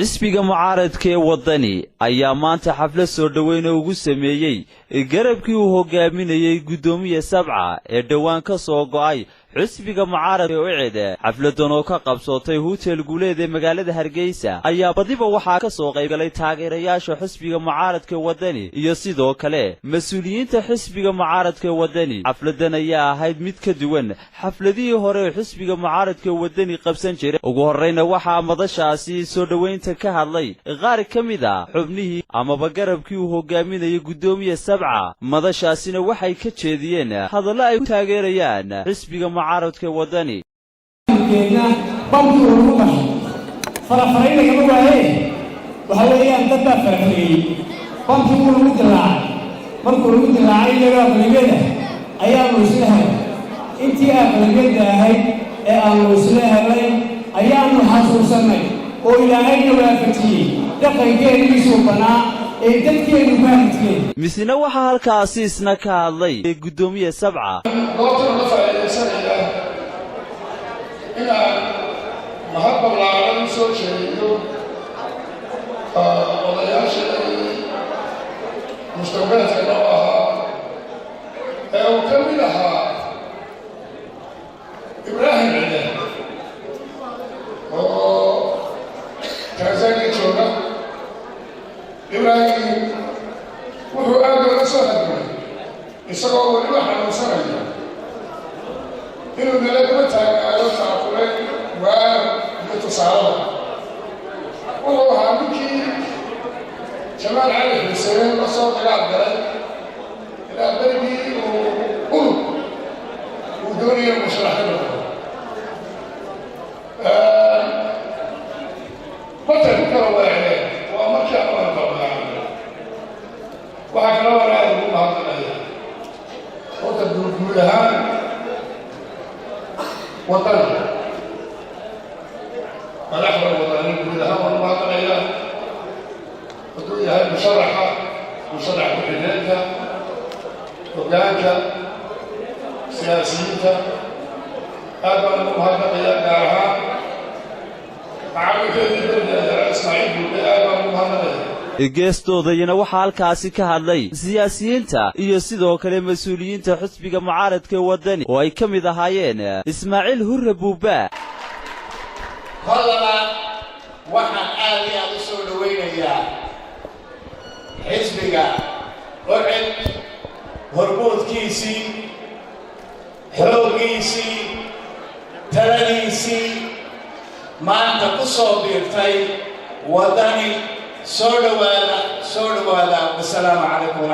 xisbiga mucaaradka ee wadani ayaa maanta xaflad soo dhaweyn ugu sameeyay garabkii uu hogaaminayay gudoomiye sabca ee dhawaan ka soo go'ay xisbiga mucaaradka ee ucida xafladan oo ka qabsatay hotel guuleed ee magaalada Hargeysa ayaa badiba waxaa ka soo qayb galay taageerayaasha xisbiga mucaaradka ee wadani iyo sidoo kale mas'uuliyiinta xisbiga mucaaradka ee wadani xafladan ayaa ahayd mid ka duwan xafladihii hore ee xisbiga mucaaradka ee wadani qabsan jiray ugu horeyna waxaa madashaasi soo dhaweynta ka hadlay qaar ka mid ah xubnihii amaba garabkii uu hogaaminayay gudoomiye sabca madashaasina waxay ka jeediyeen hadallo ay ku taageerayaan xisbiga mucaaradka wadani keena bamtu ugu baxay farafarayna kama waayeen waxa weeyaan dadka farxiyay bamtu ugu dilaacay markuu ugu dilaacay iyaga qalbigeeda ayaa loo islahay intii qalbigeeda ahayd ee aan loo islahay ayaanu xasuusanay oo ilaahayna waafajiyay dhaqankeediisu banaa ee dadkeenu baahidkeen misna waxa halkaasi isna ka hadlay gudoomiye sabca إلى محبة العالم سوشياليو وضياش مستويات نوعها وكملها إبراهيم عده وكذلك شونا إبراهيم وهو آدم نصرنا يسقوا الواحد نصرنا إنه نلاقي متى على تعقلين ويتصارع والله هامكي جمال علي حسين وصوت إلى عبدالله إلى بلدي وقلب ودوني المشرحين بطل كروا عليه وأمرك أمرك الله وحكى له رأي الله هذا الأيام وتبدو كلها وطن الأحوال الوطني كلها والمواطن إياه وتقولها مشرحة بحنانك وقانك سياسيك هذا المهدد إياه دارها معاوية الدنيا إسماعيل هذا المهدد geestoodayna waxaa halkaasi ka hadlay siyaasiyiinta iyo sidoo kale mas'uuliyiinta xisbiga mucaaradka ee wadani oo ay ka mid ahaayeen Ismaaciil Hurre Buuba hadalna waxaan aad iyo aad u soo dhaweynayaa xisbiga ucid hormoodkiisii xooggiisii taladiisii maanta ku soo biirtay wadani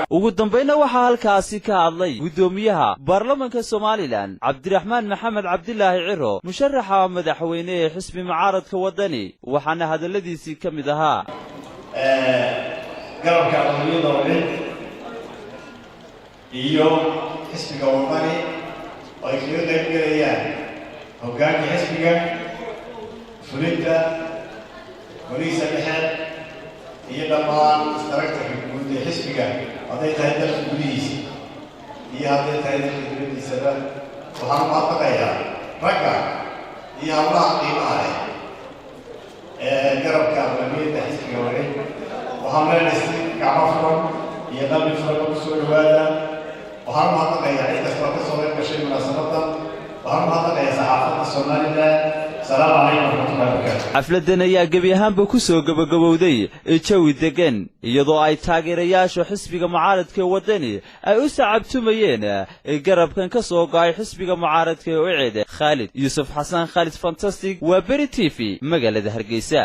ugu dambayna waxaa halkaasi ka hadlay gudoomiyaha baarlamaanka Soomaaliland Cabdiraxmaan Maxamed Cabdilaahi Ciro musharaxa madaxweyne ee xisbi mucaaradka wadani waxaana hadaladiisii ka mid ahaa garabka aqooniyada ucid iyo xisbiga wadani oo ay kaga qayb galayaan hoggaanka xisbiga fulinta golihiisa dhexe iyo dhammaan istaragtarka guud ee xisbiga hadday tahay dalka gudihiisa iyo hadday tahay dalka dibaddiisaba waxaan mahadnaqayaa ragga iyo hawlaha qiimaha leh ee garabka aqooniyadda xisbiga ucid waxaan leenahay si gacmo furan iyo qalbi furan ku soo dhawaada waxaan mahadnaqayaa cid kastoo ka soo qayb gashay munaasabadan waxaan mahadnaqayaa saxaafadda Soomaaliland xafladan ayaa gebi ahaanba ku soo gabagabowday jawi degan iyadoo ay taageerayaasha xisbiga mucaaradka ee wadani ay u sacabtumayeen garabkan ka soo go'ay xisbiga mucaaradka ee ucida Khalid Yusuf Xasan Khalid Fantastic waa Beri TV magaalada Hargeysa.